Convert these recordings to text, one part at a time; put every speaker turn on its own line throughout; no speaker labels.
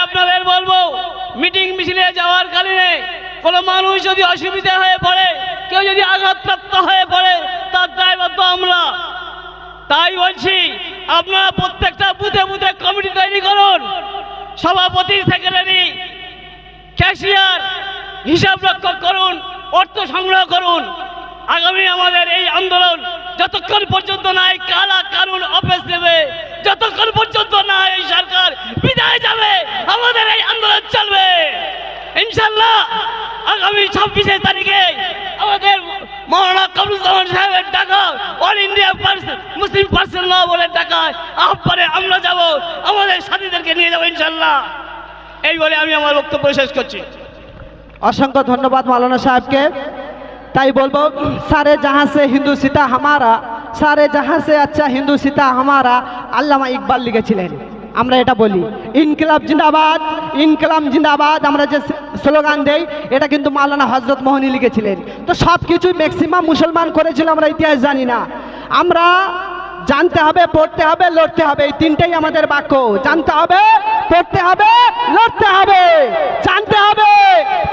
আপনাদের বলবো, মিটিং মিছিলে যাওয়ার কারণে কোনো মানুষ যদি অসুবিধা হয়ে পড়ে, কেউ যদি আঘাতপ্রাপ্ত হয়ে পড়ে, তার দায়বদ্ধ আমরা। তাই বলছি, আপনারা প্রত্যেকটা বুথে বুথে কমিটি তৈরি করুন, সভাপতি, সেক্রেটারি, ক্যাশিয়ার, হিসাব রক্ষক করুন, অর্থ সংগ্রহ করুন। আগামী আমাদের এই আন্দোলন যতক্ষণ পর্যন্ত না এই কালা কানুন অফিস নেবে, যতক্ষণ পর্যন্ত না এই সরকার বিদায় যাবে, আমাদের এই আন্দোলন চলবে ইনশাল্লাহ। আগামী 26 তারিখে আমাদের মৌলানা কামরুজ্জামান সাহেবের ডাকা অল ইন্ডিয়া মুসলিম পার্সন ল বলে ডাকা আহ্বানে আমরা যাব, আমাদের সাথীদেরকে নিয়ে যাবো ইনশাল্লাহ। এই বলে আমি আমার বক্তব্য শেষ করছি।
অসংখ্য ধন্যবাদ মাওলানা সাহেবকে। তাই বলবো, সারে জাহাঁ সে হিন্দু সিতা হামারা, সারে জাহাঁ সে আচ্ছা হিন্দু সিতা হামারা, আল্লামা ইকবাল লিখেছিলেন। আমরা এটা বলি, ইনকিলাব জিন্দাবাদ, ইনকিলাব জিন্দাবাদ। আমরা যে স্লোগান দেই, এটা কিন্তু মাওলানা হযরত মোহনী লিখেছিলেন। তো সব কিছুই ম্যাক্সিমাম মুসলমান করেছিল, আমরা ইতিহাস জানি না। আমরা জানতে হবে, পড়তে হবে, লড়তে হবে, এই তিনটাই আমাদের বাক্য। জানতে হবে, পড়তে হবে, লড়তে হবে। জানতে হবে,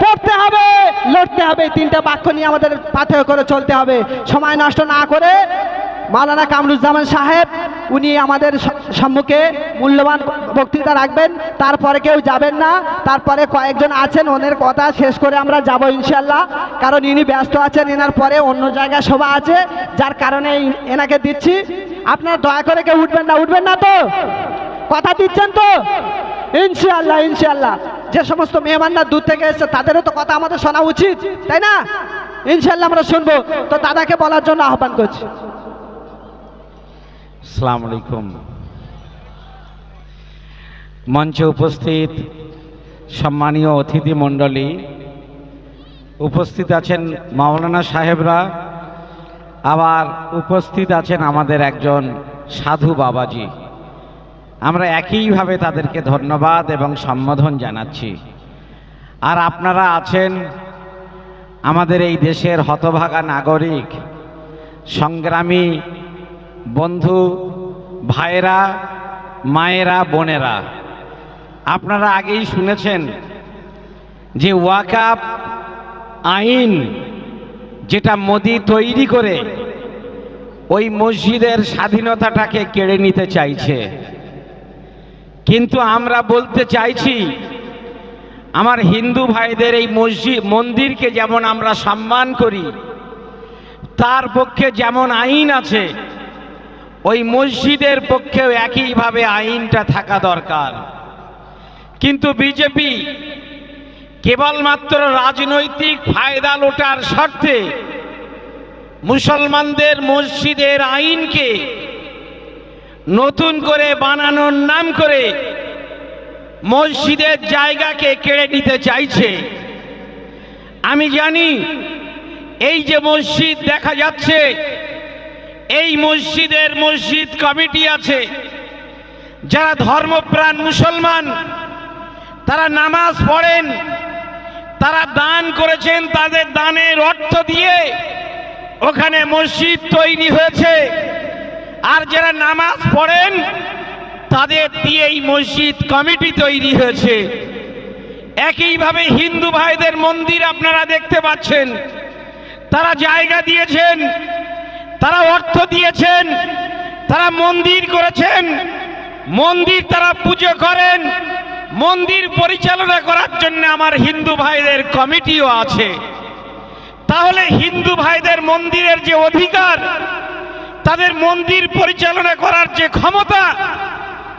পড়তে হবে, লড়তে হবে, এই তিনটা বাক্য নিয়ে আমাদের পাথেয় করে চলতে হবে। সময় নষ্ট না করে মাওলানা কামরুজ্জামান সাহেব উনি আমাদের সম্মুখে মূল্যবান বক্তৃতা রাখবেন। তারপরে কেউ যাবেন না, তারপরে কয়েকজন আছেন, ওদের কথা শেষ করে আমরা যাব ইনশাল্লাহ। কারণ ইনি ব্যস্ত আছেন, এনার পরে অন্য জায়গায় সভা আছে, যার কারণে এনাকে দিচ্ছি। আপনারা দয়া করে কেউ উঠবেন না, উঠবেন না তো? কথা দিচ্ছেন তো? ইনশাআল্লাহ, ইনশাআল্লাহ। যে সমস্ত মেহমানরা দূর থেকে এসেছে, তাদেরও তো কথা আমাদের শোনা উচিত, তাই না? ইনশাআল্লাহ আমরা শুনবো। তো দাদাকে বলার জন্য আহ্বান করছি।
আসসালামু আলাইকুম। মঞ্চে উপস্থিত সম্মানীয় অতিথি মণ্ডলী, উপস্থিত আছেন মাওলানা সাহেবরা, আবার উপস্থিত আছেন আমাদের একজন সাধু বাবাজি। আমরা একইভাবে তাদেরকে ধন্যবাদ এবং সম্বোধন জানাচ্ছি। আর আপনারা আছেন আমাদের এই দেশের হতভাগা নাগরিক, সংগ্রামী বন্ধু, ভাইয়েরা, মায়েরা, বোনেরা। আপনারা আগেই শুনেছেন যে ওয়াকফ আইন যেটা মোদি তৈরি করে ওই মসজিদের স্বাধীনতাটাকে কেড়ে নিতে চাইছে। কিন্তু আমরা বলতে চাইছি, আমার হিন্দু ভাইদের এই মন্দিরকে যেমন আমরা সম্মান করি, তার পক্ষে যেমন আইন আছে, ওই মসজিদের পক্ষেও একইভাবে আইনটা থাকা দরকার। কিন্তু বিজেপি কেবলমাত্র রাজনৈতিক ফায়দা লোটার স্বার্থে মুসলমানদের মসজিদের আইনকে নতুন করে বানানোর নাম করে মসজিদের জায়গাকে কেড়ে নিতে চাইছে। আমি জানি এই যে মসজিদ দেখা যাচ্ছে, এই মসজিদের মসজিদ কমিটি আছে, যারা ধর্মপ্রাণ মুসলমান, তারা নামাজ পড়েন, তারা দান করেছেন, তাদের দানের অর্থ দিয়ে ওখানে মসজিদ তৈরি হয়েছে। আর যারা নামাজ পড়েন তাদের দিয়ে এই মসজিদ কমিটি তৈরি হয়েছে। একইভাবে হিন্দু ভাইদের মন্দির আপনারা দেখতে পাচ্ছেন, তারা জায়গা দিয়েছেন, তারা অর্থ দিয়েছেন, তারা মন্দির করেছেন, মন্দির তারা পুজো করেন, মন্দির পরিচালনা করার জন্য আমার হিন্দু ভাইদের কমিটিও আছে। তাহলে হিন্দু ভাইদের মন্দিরের যে অধিকার, তাদের মন্দির পরিচালনা করার যে ক্ষমতা,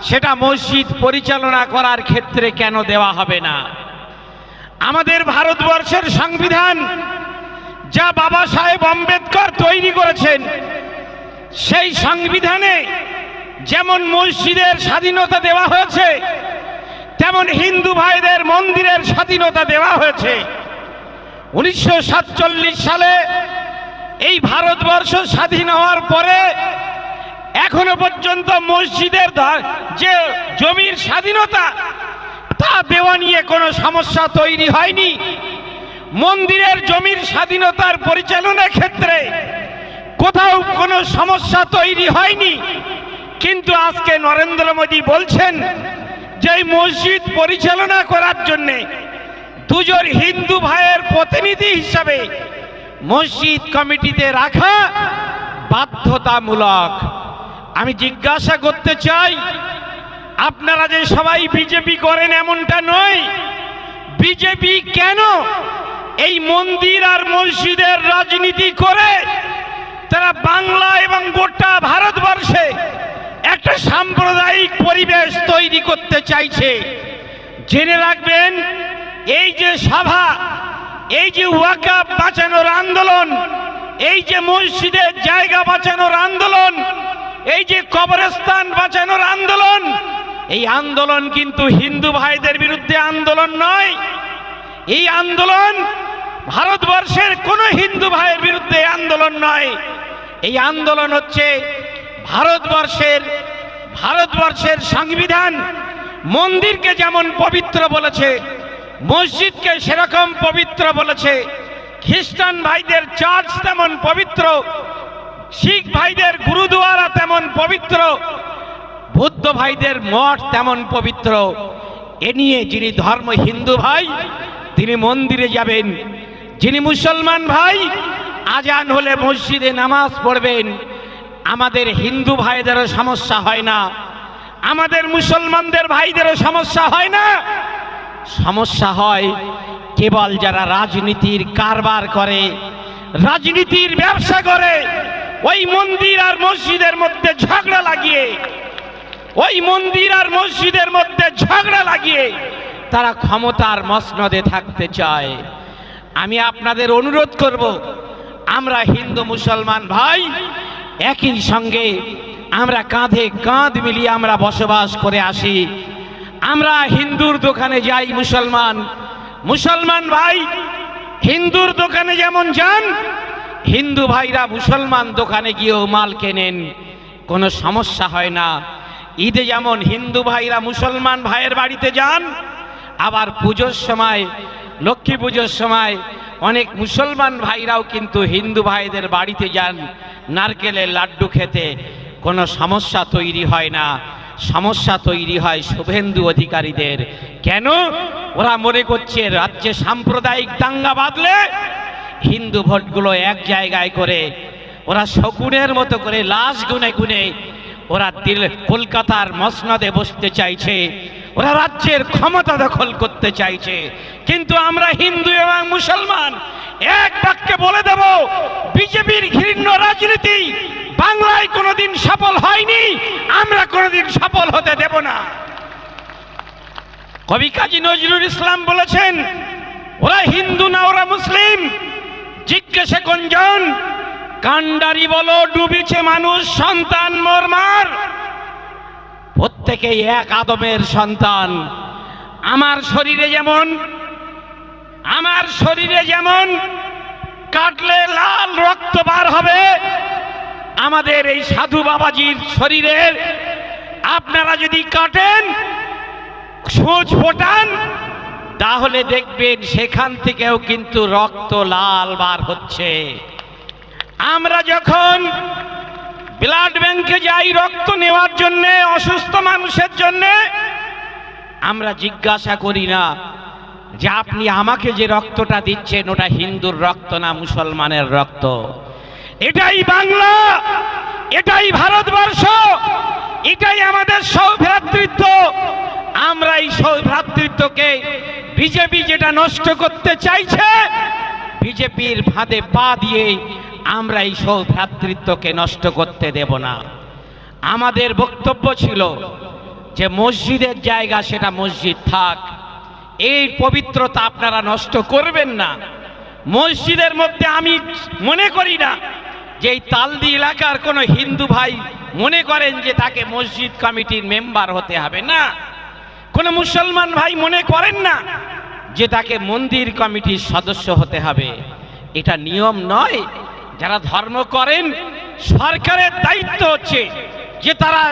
সেটা মসজিদ পরিচালনা করার ক্ষেত্রে কেন দেওয়া হবে না? আমাদের ভারতবর্ষের সংবিধান যা বাবা সাহেব আম্বেদকর তৈরি করেছেন, সেই সংবিধানে যেমন মসজিদের স্বাধীনতা দেওয়া হয়েছে, তেমন হিন্দু ভাইদের মন্দিরের স্বাধীনতা দেওয়া হয়েছে। 1947 সালে এই ভারতবর্ষ স্বাধীন হওয়ার পরে এখনো পর্যন্ত মসজিদের যে জমির স্বাধীনতা, তা দেওয়া নিয়ে কোনো সমস্যা তৈরি হয়নি। মন্দিরের জমির স্বাধীনতার পরিচালনার ক্ষেত্রে কোথাও কোনো সমস্যা তৈরি হয়নি। কিন্তু আজকে নরেন্দ্র মোদী বলছেন যে মসজিদ পরিচালনা করার জন্য দুজন হিন্দু ভাইয়ের প্রতিনিধি হিসাবে মসজিদ কমিটিতে রাখা বাধ্যতামূলক। আমি জিজ্ঞাসা করতে চাই, আপনারা যে সবাই বিজেপি করেন এমনটা নয়, বিজেপি কেন এই মন্দির আর মসজিদের রাজনীতি করে তারা বাংলা এবং গোটা ভারতবর্ষে একটা সাম্প্রদায়িক পরিবেশ তৈরি করতে চাইছে? জেনে রাখবেন, এই যে সভা, এই যে ওয়াকফ বাঁচানোর আন্দোলন, এই যে মসজিদের জায়গা বাঁচানোর আন্দোলন, এই যে কবরস্থান বাঁচানোর আন্দোলন, এই আন্দোলন কিন্তু হিন্দু ভাইদের বিরুদ্ধে আন্দোলন নয়। এই আন্দোলন ভারতবর্ষের কোন হিন্দু ভাইয়ের বিরুদ্ধে আন্দোলন নয়। এই আন্দোলন হচ্ছে ভারতবর্ষের সংবিধান মন্দিরকে যেমন পবিত্র বলেছে, মসজিদকে সেরকম পবিত্র বলেছে, খ্রিস্টান ভাইদের চার্চ তেমন পবিত্র, শিখ ভাইদের গুরুদুয়ারা তেমন পবিত্র, বৌদ্ধ ভাইদের মঠ তেমন পবিত্র। এ নিয়ে যিনি ধর্ম হিন্দু ভাই তিনি মন্দিরে যাবেন, যিনি মুসলমান ভাই আজান হলে মসজিদে নামাজ পড়বেন। আমাদের হিন্দু ভাইদেরও সমস্যা হয় না, আমাদের মুসলমানদের ভাইদেরও সমস্যা হয় না। সমস্যা হয় কেবল যারা রাজনীতির কারবার করে, রাজনীতির ব্যবসা করে, ওই মন্দির আর মসজিদের মধ্যে ঝগড়া লাগিয়ে, ওই মন্দির আর মসজিদের মধ্যে ঝগড়া লাগিয়ে তারা ক্ষমতার মসনদে থাকতে চায়। আমি আপনাদের অনুরোধ করব, আমরা হিন্দু মুসলমান ভাই একই সঙ্গে আমরা কাঁধে কাঁধ মিলিয়ে আমরা বসবাস করে আসি। আমরা হিন্দুর দোকানে যাই, মুসলমান ভাই হিন্দুর দোকানে যেমন যান, হিন্দু ভাইরা মুসলমান দোকানে গিয়েও মাল কেনেন, কোনো সমস্যা হয় না। ঈদে যেমন হিন্দু ভাইরা মুসলমান ভাইয়ের বাড়িতে যান, আবার পুজোর সময়, লক্ষ্মী পুজোর সময় অনেক মুসলমান ভাইরাও কিন্তু হিন্দু ভাইদের বাড়িতে যান নারকেলের লাড্ডু খেতে। কোনো সমস্যা তৈরি হয় না। সমস্যা তৈরি হয় শুভেন্দু অধিকারীদের। কেন? ওরা মনে করছে রাজ্যে সাম্প্রদায়িক দাঙ্গা বাঁধলে হিন্দু ভোটগুলো এক জায়গায় করে ওরা শকুনের মতো করে লাশ গুনে গুনে ওরা কলকাতার মসনদে বসতে চাইছে, ওরা রাজ্যের ক্ষমতা দখল করতে চাইছে। কিন্তু আমরা হিন্দু এবং মুসলমান এক বাক্যে বলে দেব, বিজেপির ঘৃণ্য রাজনীতি বাংলায় কোনোদিন সফল হয়নি, আমরা কোনোদিন সফল হতে দেব না। কবি কাজী নজরুল ইসলাম বলেছেন, ওরা হিন্দু না ওরা মুসলিম, জিজ্ঞেসে কোনজন, কান্ডারি বলো ডুবিছে মানুষ সন্তান মরমার। প্রত্যেকেই এক আদমের সন্তান। আমার শরীরে যেমন কাটলে লাল রক্ত বার হবে, আমাদের এই সাধু বাবাজির শরীরের আপনারা যদি কাটেন, সূচ ফোটান, তাহলে দেখবেন সেখান থেকেও কিন্তু রক্ত লাল বার হচ্ছে। আমরা যখন ব্লাড ব্যাংকে যাই রক্ত নেওয়ার জন্য, অসুস্থ মানুষের জন্য, আমরা জিজ্ঞাসা করি না যে আপনি আমাকে যে রক্তটা দিচ্ছেন ওটা হিন্দুর রক্ত না মুসলমানের রক্ত। এটাই বাংলা, এটাই ভারতবর্ষ, এটাই আমাদের সৌভ্রাতৃত্ব। আমরা এই সৌভ্রাতৃত্বকে বিজেপি যেটা নষ্ট করতে চাইছে, বিজেপির ফাঁদে পা দিয়ে আমরা এই সৌভ্রাতৃত্বকে নষ্ট করতে দেব না। আমাদের বক্তব্য ছিল যে মসজিদের জায়গা সেটা মসজিদ থাক, এই পবিত্রতা আপনারা নষ্ট করবেন না। মসজিদের মধ্যে আমি মনে করি না যে এই তালদি এলাকার কোনো হিন্দু ভাই মনে করেন যে তাকে মসজিদ কমিটির মেম্বার হতে হবে না, কোনো মুসলমান ভাই মনে করেন না যে তাকে মন্দির কমিটির সদস্য হতে হবে। এটা নিয়ম নয়। যারা ধর্ম করেন, সরকারের দায়িত্ব হচ্ছে যে তারা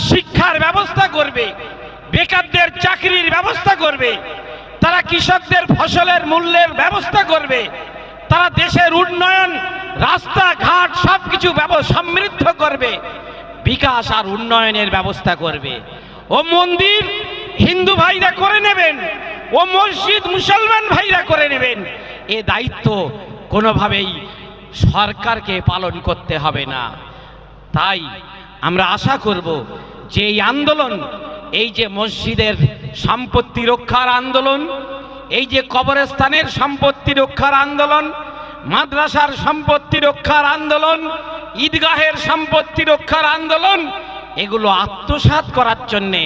শিক্ষার ব্যবস্থা করবে, বেকারদের চাকরির ব্যবস্থা করবে, তারা কৃষকদের ফসলের মূল্যের ব্যবস্থা করবে, তারা দেশের উন্নয়ন, রাস্তাঘাট সবকিছু সমৃদ্ধ করবে, বিকাশ আর উন্নয়নের ব্যবস্থা করবে। ও মন্দির হিন্দু ভাইরা করে নেবেন, ও মসজিদ মুসলমান ভাইরা করে নেবেন, এ দায়িত্ব কোনোভাবেই সরকারকে পালন করতে হবে না। তাই আমরা আশা করব যে এই আন্দোলন, এই যে মসজিদের সম্পত্তি রক্ষার আন্দোলন, এই যে কবরস্থানের সম্পত্তি রক্ষার আন্দোলন, মাদ্রাসার সম্পত্তি রক্ষার আন্দোলন, ঈদগাহের সম্পত্তি রক্ষার আন্দোলন, এগুলো আত্মসাৎ করার জন্যে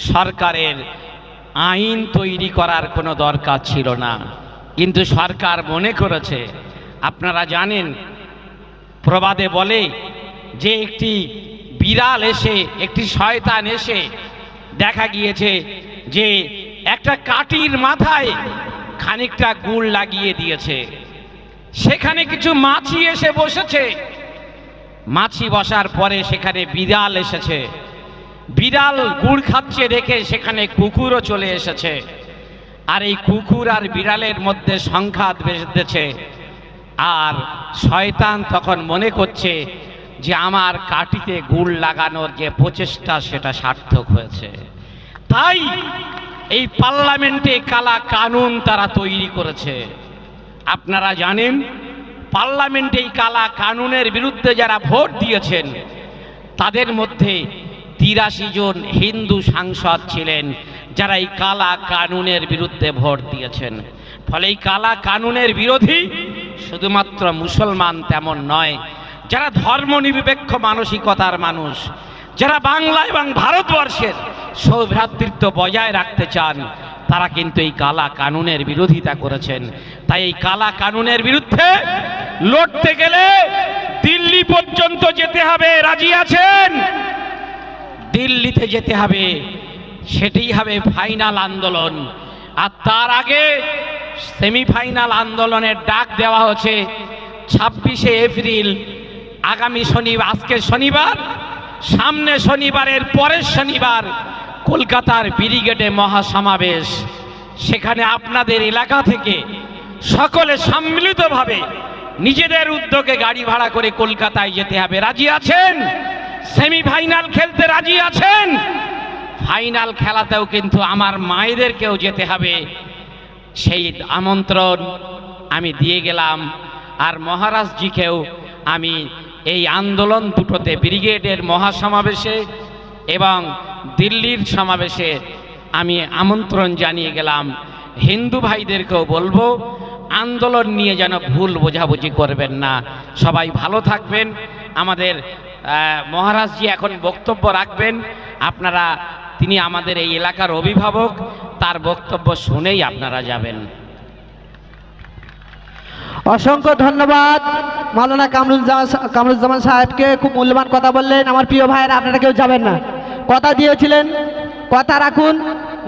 সরকারের আইন তৈরি করার কোনো দরকার ছিল না। কিন্তু সরকার মনে করেছে, আপনারা জানেন প্রবাদে বলে যে একটি বিড়াল এসে, একটি শয়তান এসে দেখা গিয়েছে যে একটা কাঠির মাথায় খানিকটা গুড় লাগিয়ে দিয়েছে, সেখানে কিছু মাছি এসে বসেছে। মাছি বসার পরে সেখানে বিড়াল এসেছে, বিড়াল গুড় খাচ্ছে দেখে সেখানে কুকুরও চলে এসেছে, আর এই কুকুর আর বিড়ালের মধ্যে সংঘাত বেঁধেছে। আর শয়তান তখন মনে করছে যে আমার কাঠিতে গুড় লাগানোর যে প্রচেষ্টা সেটা সার্থক হয়েছে। তাই এই পার্লামেন্টে কালা কানুন তারা তৈরি করেছে। আপনারা জানেন পার্লামেন্টে এই কালা কানুনের বিরুদ্ধে যারা ভোট দিয়েছেন তাদের মধ্যে 83 জন হিন্দু সাংসদ ছিলেন যারা এই কালা কানুনের বিরুদ্ধে ভোট দিয়েছেন। ফলে এই কালা কানুনের বিরোধী শুধুমাত্র মুসলমান তেমন নয়, যারা ধর্মনিরপেক্ষ মানসিকতার মানুষ, যারা বাংলা এবং ভারতবর্ষের সৌভ্রাতৃত্ব বজায় রাখতে চান, তারা কিন্তু এই কালা কানুনের বিরোধিতা করেছেন। তাই এই কালা কানুনের বিরুদ্ধে লড়তে গেলে দিল্লি পর্যন্ত যেতে হবে। রাজি আছেন? দিল্লিতে যেতে হবে, সেটাই হবে ফাইনাল আন্দোলন। আর তার আগে সেমিফাইনাল আন্দোলনের ডাক দেওয়া হচ্ছে 26শে এপ্রিল, আগামী শনিবার, আজকে শনিবার, সামনে শনিবারের পরের শনিবার কলকাতার ব্রিগেডে মহাসমাবেশ। সেখানে আপনাদের এলাকা থেকে সকলে সম্মিলিতভাবে নিজেদের উদ্যোগে গাড়ি ভাড়া করে কলকাতায় যেতে হবে। রাজি আছেন? সেমিফাইনাল খেলতে রাজি আছেন? ফাইনাল খেলাতেও কিন্তু আমার মায়েদেরকেও যেতে হবে। সেই আমন্ত্রণ আমি দিয়ে গেলাম। আর মহারাজজিকেও আমি এই আন্দোলন দুটোতে, ব্রিগেডের মহাসমাবেশে এবং দিল্লির সমাবেশে আমি আমন্ত্রণ জানিয়ে গেলাম। হিন্দু ভাইদেরকেও বলবো আন্দোলন নিয়ে যেন ভুল বোঝাবুঝি করবেন না। সবাই ভালো থাকবেন। আমাদের মহারাজজি এখন বক্তব্য রাখবেন। আপনারা, তিনি আমাদের এই এলাকার অভিভাবক, তার বক্তব্য শুনেই আপনারা যাবেন।
অসংখ্য ধন্যবাদ মাওলানা কামরুজ্জামান সাহেবকে, খুব মূল্যবান কথা বললেন। আমার প্রিয় ভাইয়েরা, আপনারা কেউ যাবেন না, কথা দিয়েছিলেন, কথা রাখুন।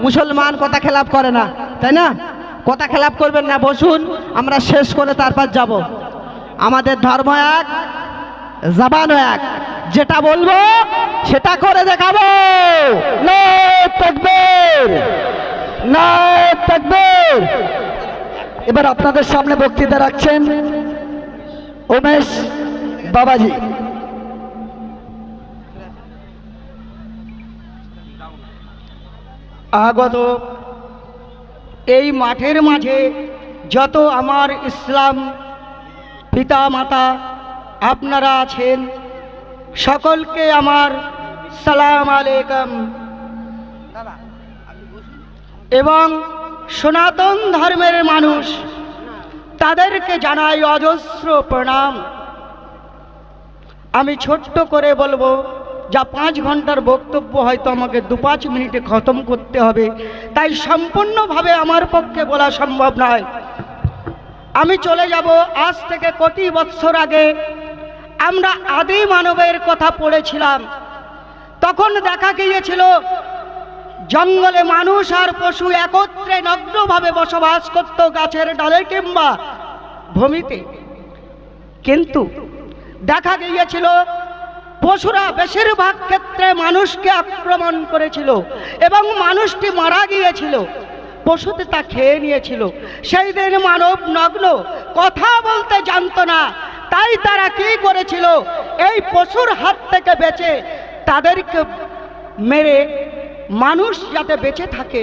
মুসলমান কথা খেলাপ করে না, তাই না? কথা খেলাপ করবেন না, বসুন, আমরা শেষ করে তারপর যাব। আমাদের ধর্ম এক, জবানও এক, যেটা বলবো সেটা করে দেখাবো। নারে তাকবীর, নারে তাকবীর। এবার আপনাদের সামনে বক্তৃতা রাখছেন উমেশ বাবাজি।
আগত এই মাঠের মাঝে যত আমার ইসলাম পিতা মাতা আপনারা আছেন, সকলকে আমার সালাম আলাইকুম। এবং সনাতন ধর্মের মানুষ, তাদেরকে জানাই অজস্র প্রণাম। আমি ছোট্ট করে বলবো, যা 5 ঘন্টার বক্তব্য হয়তো আমাকে 2-5 মিনিটে খতম করতে হবে, তাই সম্পূর্ণভাবে আমার পক্ষে বলা সম্ভব নয়। আমি চলে যাব আজ থেকে কোটি বৎসর আগে। আমরা আদি মানবের কথা পড়েছিলাম। তখন দেখা গিয়েছিল জঙ্গলে মানুষ আর পশু একত্রে নগ্নভাবে বসবাস করত, গাছের ডালে কিংবা ভূমিতে। কিন্তু দেখা গিয়েছিল পশুরা বেশিরভাগ ক্ষেত্রে মানুষকে আক্রমণ করেছিল এবং মানুষটি মারা গিয়েছিল, পশুতে তা খেয়ে নিয়েছিল। সেই দিন মানব নগ্ন, কথা বলতে জানতো না। তাই তারা কি করেছিল, এই পশুর হাত থেকে বেঁচে তাদেরকে মেরে মানুষ যাতে বেঁচে থাকে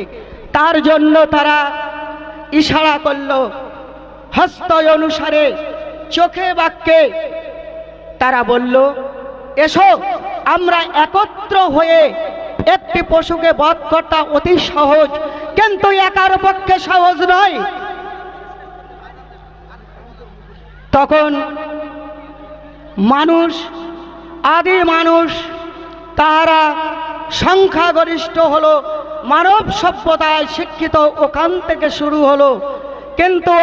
তার জন্য তারা ইশারা করলো, হস্ত অনুসারে চোখে বাক্যে তারা বলল, এসো আমরা একত্র হয়ে একটি পশুকে বধ করা অতি সহজ, কিন্তু একার পক্ষে সহজ নয়। তখন মানুষ, আদি মানুষ, তারা সংখ্যাগরিষ্ঠ হলো, মানব সভ্যতায় শিক্ষিত ওখান থেকে শুরু হলো। কিন্তু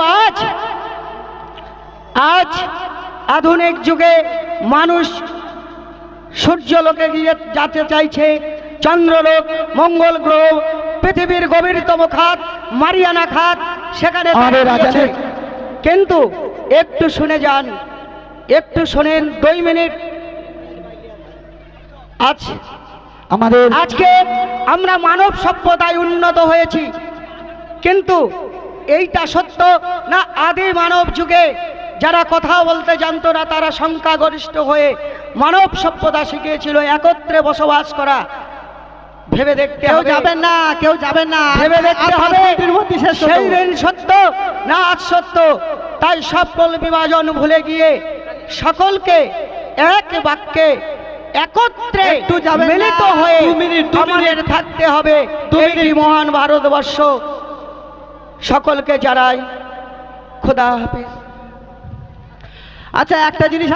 আজ আধুনিক যুগে মানুষ সূর্যলোকে গিয়ে যেতে চাইছে, চন্দ্রলোক, মঙ্গল গ্রহ, পৃথিবীর গভীরতম খাত মারিয়ানা খাত, সেখানে
আমাদের
গিয়েছে। কিন্তু একটু শুনে যান, একটু শোনেন 2 মিনিট। আজকে আমরা মানব সভ্যতায় উন্নত হয়েছি, কিন্তু এইটা সত্য না আদি মানব যুগে যারা কথা বলতে জানতো না তারা সংখ্যাগরিষ্ঠ হয়ে মানব সভ্যতা শিখিয়েছিল একত্রে বসবাস করা? ভেবে দেখতে
কেউ
হবে,
যাবেন না, কেউ যাবেন না,
ভেবে দেখতে
আর
হবে
5 মিনিটের মধ্যে শেষ করব।
সেই দিন সত্য না আজ সত্য। তাই সকল বিভাজন ভুলে গিয়ে সকলকে এক বাক্যে একত্রে
একটু যাবেন না,
মিলিত হয়ে
2 মিনিট, 2
আমাদের
মিনিট।
থাকতে হবে।
2
এই মহান ভারতবর্ষ সকলকে জানাই খোদা হাফেজ।
আচ্ছা, একটা জিনিস